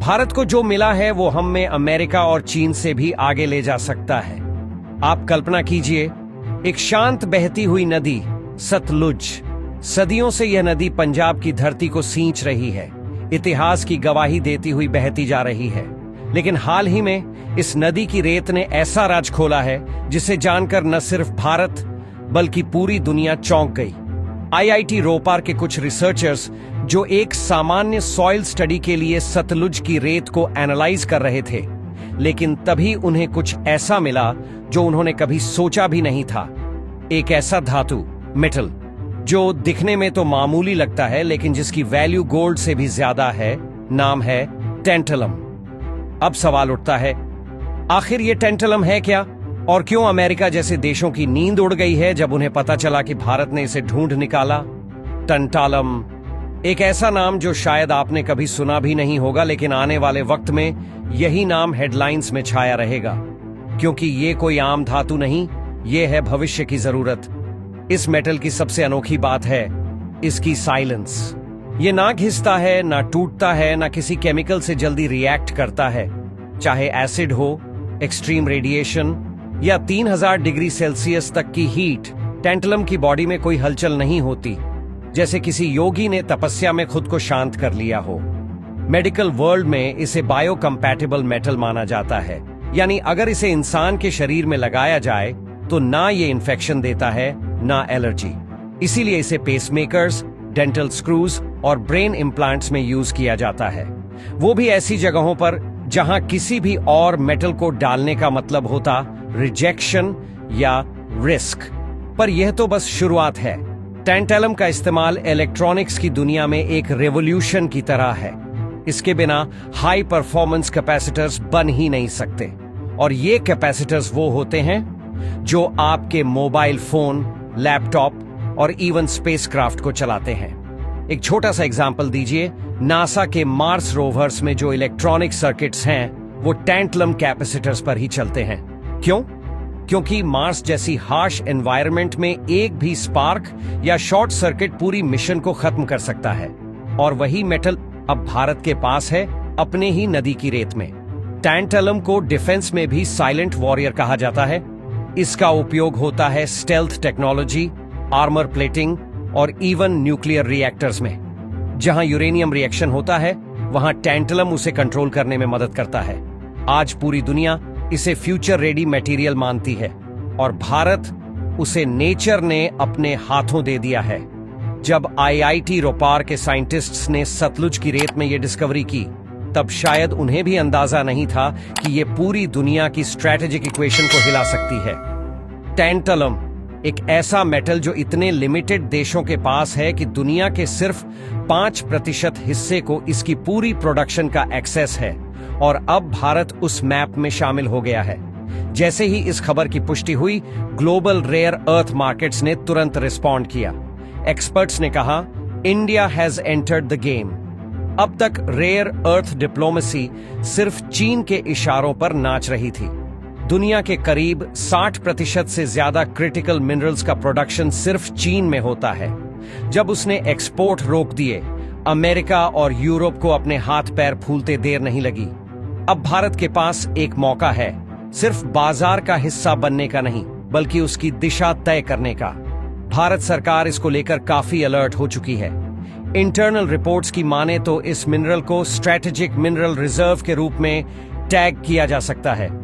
भारत को जो मिला है वो हम में अमेरिका और चीन से भी आगे ले जा सकता है। आप कल्पना कीजिए, एक शांत बहती हुई नदी सतलुज। सदियों से यह नदी पंजाब की धरती को सींच रही है, इतिहास की गवाही देती हुई बहती जा रही है। लेकिन हाल ही में इस नदी की रेत ने ऐसा राज खोला है जिसे जानकर न सिर्फ भारत बल्कि पूरी दुनिया चौंक गई। आईआईटी रोपार के कुछ रिसर्चर्स जो एक सामान्य सॉइल स्टडी के लिए सतलुज की रेत को एनालाइज कर रहे थे, लेकिन तभी उन्हें कुछ ऐसा मिला जो उन्होंने कभी सोचा भी नहीं था। एक ऐसा धातु, मेटल, जो दिखने में तो मामूली लगता है लेकिन जिसकी वैल्यू गोल्ड से भी ज्यादा है। नाम है टेंटलम। अब सवाल उठता है, आखिर ये टेंटलम है क्या, और क्यों अमेरिका जैसे देशों की नींद उड़ गई है जब उन्हें पता चला कि भारत ने इसे ढूंढ निकाला। टंटालम, एक ऐसा नाम जो शायद आपने कभी सुना भी नहीं होगा, लेकिन आने वाले वक्त में यही नाम हेडलाइंस में छाया रहेगा, क्योंकि ये कोई आम धातु नहीं, ये है भविष्य की जरूरत। इस मेटल की सबसे अनोखी बात है इसकी साइलेंस। ये ना घिसता है, ना टूटता है, ना किसी केमिकल से जल्दी रिएक्ट करता है। चाहे एसिड हो, एक्सट्रीम रेडिएशन या 3000 डिग्री सेल्सियस तक की हीट, टेंटलम की बॉडी में कोई हलचल नहीं होती, जैसे किसी योगी ने तपस्या में खुद को शांत कर लिया हो। मेडिकल वर्ल्ड में इसे बायोकम्पैटिबल मेटल माना जाता है, यानी अगर इसे इंसान के शरीर में लगाया जाए तो ना ये इन्फेक्शन देता है ना एलर्जी। इसीलिए इसे पेसमेकर्स, डेंटल स्क्रूज और ब्रेन इम्प्लांट्स में यूज किया जाता है, वो भी ऐसी जगहों पर जहां किसी भी और मेटल को डालने का मतलब होता रिजेक्शन या रिस्क। पर यह तो बस शुरुआत है। टेंटलम का इस्तेमाल इलेक्ट्रॉनिक्स की दुनिया में एक रेवोल्यूशन की तरह है। इसके बिना हाई परफॉर्मेंस कैपेसिटर्स बन ही नहीं सकते, और ये कैपेसिटर्स वो होते हैं जो आपके मोबाइल फोन, लैपटॉप और इवन स्पेसक्राफ्ट को चलाते हैं। एक छोटा सा एग्जांपल दीजिए, नासा के मार्स रोवर्स में जो इलेक्ट्रॉनिक सर्किट्स हैं वो टेंटलम कैपेसिटर्स पर ही चलते हैं। क्यों? क्योंकि मार्स जैसी हार्श एनवायरनमेंट में एक भी स्पार्क या शॉर्ट सर्किट पूरी मिशन को खत्म कर सकता है, और वही मेटल अब भारत के पास है अपने ही नदी की रेत में। टेंटलम को डिफेंस में भी साइलेंट वॉरियर कहा जाता है। इसका उपयोग होता है स्टेल्थ टेक्नोलॉजी, आर्मर प्लेटिंग और इवन न्यूक्लियर रिएक्टर्स में। जहां यूरेनियम रिएक्शन होता है वहां टेंटलम उसे कंट्रोल करने में मदद करता है। आज पूरी दुनिया इसे फ्यूचर रेडी मटेरियल मानती है, और भारत उसे नेचर ने अपने हाथों दे दिया है। जब आईआईटी रोपार के साइंटिस्ट्स ने सतलुज की रेत में यह डिस्कवरी की, तब शायद उन्हें भी अंदाजा नहीं था कि यह पूरी दुनिया की स्ट्रेटेजिक इक्वेशन को हिला सकती है। टेंटलम एक ऐसा मेटल जो इतने लिमिटेड देशों के पास है कि दुनिया के सिर्फ 5% हिस्से को इसकी पूरी प्रोडक्शन का एक्सेस है, और अब भारत उस मैप में शामिल हो गया है। जैसे ही इस खबर की पुष्टि हुई, ग्लोबल रेयर अर्थ मार्केट्स ने तुरंत रिस्पॉन्ड किया। एक्सपर्ट्स ने कहा, India has entered the game. अब तक रेयर अर्थ डिप्लोमेसी सिर्फ चीन के इशारों पर नाच रही थी। दुनिया के करीब 60% से ज्यादा क्रिटिकल मिनरल्स का प्रोडक्शन सिर्फ चीन में होता है। जब उसने एक्सपोर्ट रोक दिए, अमेरिका और यूरोप को अपने हाथ पैर फूलते देर नहीं लगी। अब भारत के पास एक मौका है, सिर्फ बाजार का हिस्सा बनने का नहीं, बल्कि उसकी दिशा तय करने का। भारत सरकार इसको लेकर काफी अलर्ट हो चुकी है। इंटरनल रिपोर्ट्स की माने तो इस मिनरल को स्ट्रेटेजिक मिनरल रिजर्व के रूप में टैग किया जा सकता है।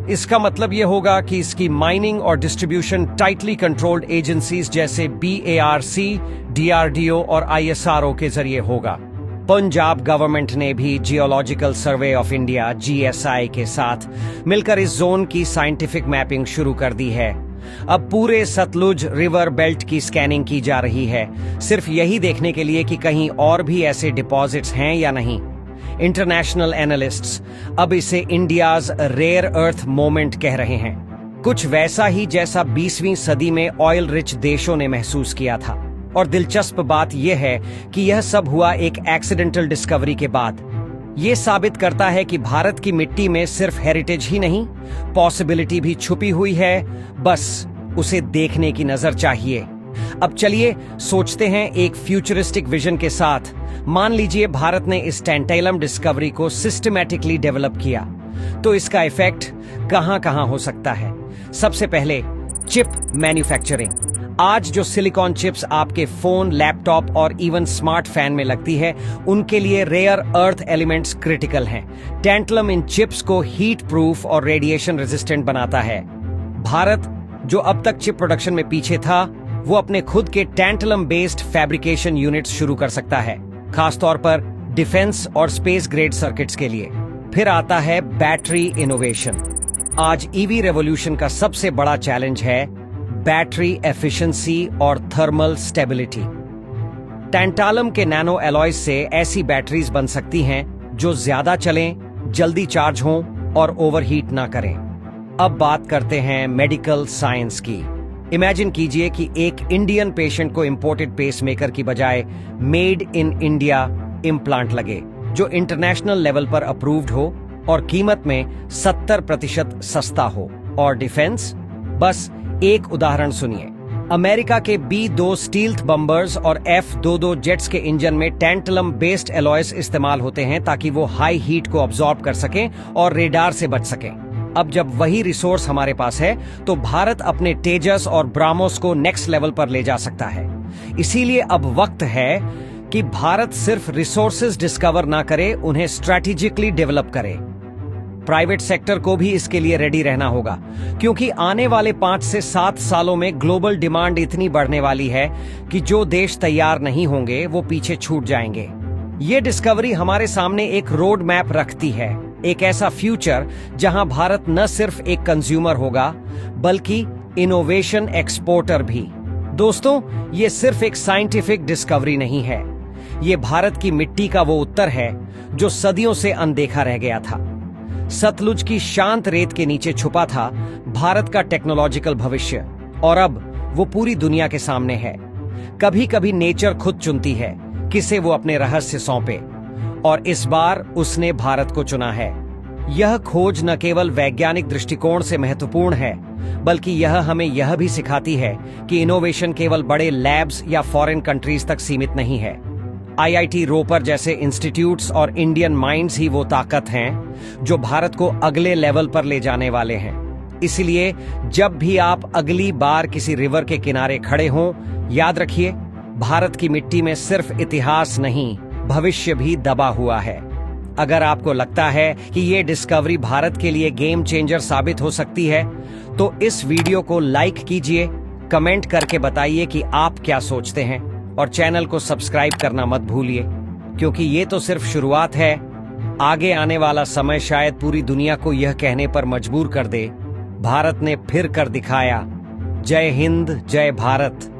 इसका मतलब यह होगा कि इसकी माइनिंग और डिस्ट्रीब्यूशन टाइटली कंट्रोल्ड एजेंसीज जैसे BARC, DRDO और ISRO के जरिए होगा। पंजाब गवर्नमेंट ने भी geological survey of India GSI के साथ मिलकर इस जोन की साइंटिफिक मैपिंग शुरू कर दी है। अब पूरे सतलुज रिवर बेल्ट की स्कैनिंग की जा रही है, सिर्फ यही देखने के लिए कि कहीं और भी ऐसे डिपॉजिट्स हैं या नहीं। इंटरनेशनल एनालिस्ट्स अब इसे इंडियाज रेयर अर्थ मोमेंट कह रहे हैं, कुछ वैसा ही जैसा 20वीं सदी में ऑयल रिच देशों ने महसूस किया था। और दिलचस्प बात यह है कि यह सब हुआ एक एक्सीडेंटल डिस्कवरी के बाद। यह साबित करता है कि भारत की मिट्टी में सिर्फ हेरिटेज ही नहीं, पॉसिबिलिटी भी छुपी हुई है, बस उसे देखने की नजर चाहिए। अब चलिए सोचते हैं एक फ्यूचरिस्टिक विजन के साथ, मान लीजिए भारत ने इस टैंटैलम डिस्कवरी को सिस्टमैटिकली डेवलप किया, तो इसका इफेक्ट कहां कहां हो सकता है। सबसे पहले चिप मैन्युफैक्चरिंग। आज जो सिलिकॉन चिप्स आपके फोन, लैपटॉप और इवन स्मार्ट फैन में लगती है, उनके लिए रेयर अर्थ एलिमेंट्स क्रिटिकल हैं। टैंटलम इन चिप्स को हीट प्रूफ और रेडिएशन रेजिस्टेंट बनाता है। भारत, जो अब तक चिप प्रोडक्शन में पीछे था, वो अपने खुद के टैंटलम बेस्ड फैब्रिकेशन यूनिट्स शुरू कर सकता है, खासतौर पर डिफेंस और स्पेस ग्रेड सर्किट्स के लिए। फिर आता है बैटरी इनोवेशन। आज ईवी रेवोल्यूशन का सबसे बड़ा चैलेंज है बैटरी एफिशिएंसी और थर्मल स्टेबिलिटी। टैंटालम के नैनो एलॉयज से ऐसी बैटरीज बन सकती हैं जो ज्यादा चलें, जल्दी चार्ज हों और ओवरहीट ना करें। अब बात करते हैं मेडिकल साइंस की। इमेजिन कीजिए कि एक इंडियन पेशेंट को इंपोर्टेड पेसमेकर की बजाय मेड इन इंडिया इम्प्लांट लगे, जो इंटरनेशनल लेवल पर अप्रूव्ड हो और कीमत में 70% सस्ता हो। और डिफेंस, बस एक उदाहरण सुनिए। अमेरिका के B-2 स्टील्थ बम्बर्स और F-22 जेट्स के इंजन में टैंटलम बेस्ड एलॉयज इस्तेमाल होते हैं ताकि वो हाई हीट को अब्सॉर्ब कर सकें और रेडार से बच सकें। अब जब वही रिसोर्स हमारे पास है, तो भारत अपने तेजस और ब्राह्मोस को नेक्स्ट लेवल पर ले जा सकता है। इसीलिए अब वक्त है कि भारत सिर्फ रिसोर्सेज डिस्कवर ना करे, उन्हें स्ट्रैटेजिकली डेवलप करे। प्राइवेट सेक्टर को भी इसके लिए रेडी रहना होगा, क्योंकि आने वाले 5 से 7 सालों में ग्लोबल डिमांड इतनी बढ़ने वाली है कि जो देश तैयार नहीं होंगे वो पीछे छूट जाएंगे। ये डिस्कवरी हमारे सामने एक रोड मैप रखती है, एक ऐसा फ्यूचर जहां भारत न सिर्फ एक कंज्यूमर होगा, बल्कि इनोवेशन एक्सपोर्टर भी। दोस्तों, ये सिर्फ एक साइंटिफिक डिस्कवरी नहीं है, ये भारत की मिट्टी का वो उत्तर है जो सदियों से अनदेखा रह गया था। सतलुज की शांत रेत के नीचे छुपा था भारत का टेक्नोलॉजिकल भविष्य, और अब वो पूरी दुनिया के सामने है। कभी कभी नेचर खुद चुनती है किसे वो अपने रहस्य सौंपे, और इस बार उसने भारत को चुना है। यह खोज न केवल वैज्ञानिक दृष्टिकोण से महत्वपूर्ण है, बल्कि यह हमें यह भी सिखाती है कि इनोवेशन केवल बड़े लैब्स या फॉरेन कंट्रीज तक सीमित नहीं है। IIT रोपर जैसे इंस्टीट्यूट्स और इंडियन माइंड्स ही वो ताकत हैं जो भारत को अगले लेवल पर ले जाने वाले हैं। इसलिए जब भी आप अगली बार किसी रिवर के किनारे खड़े हों, याद रखिए, भारत की मिट्टी में सिर्फ इतिहास नहीं, भविष्य भी दबा हुआ है। अगर आपको लगता है कि ये डिस्कवरी भारत के लिए गेम चेंजर साबित हो सकती है, तो इस वीडियो को लाइक कीजिए, कमेंट करके बताइए कि आप क्या सोचते हैं, और चैनल को सब्सक्राइब करना मत भूलिए, क्योंकि ये तो सिर्फ शुरुआत है। आगे आने वाला समय शायद पूरी दुनिया को यह कहने पर मजबूर कर दे, भारत ने फिर कर दिखाया। जय हिंद, जय भारत।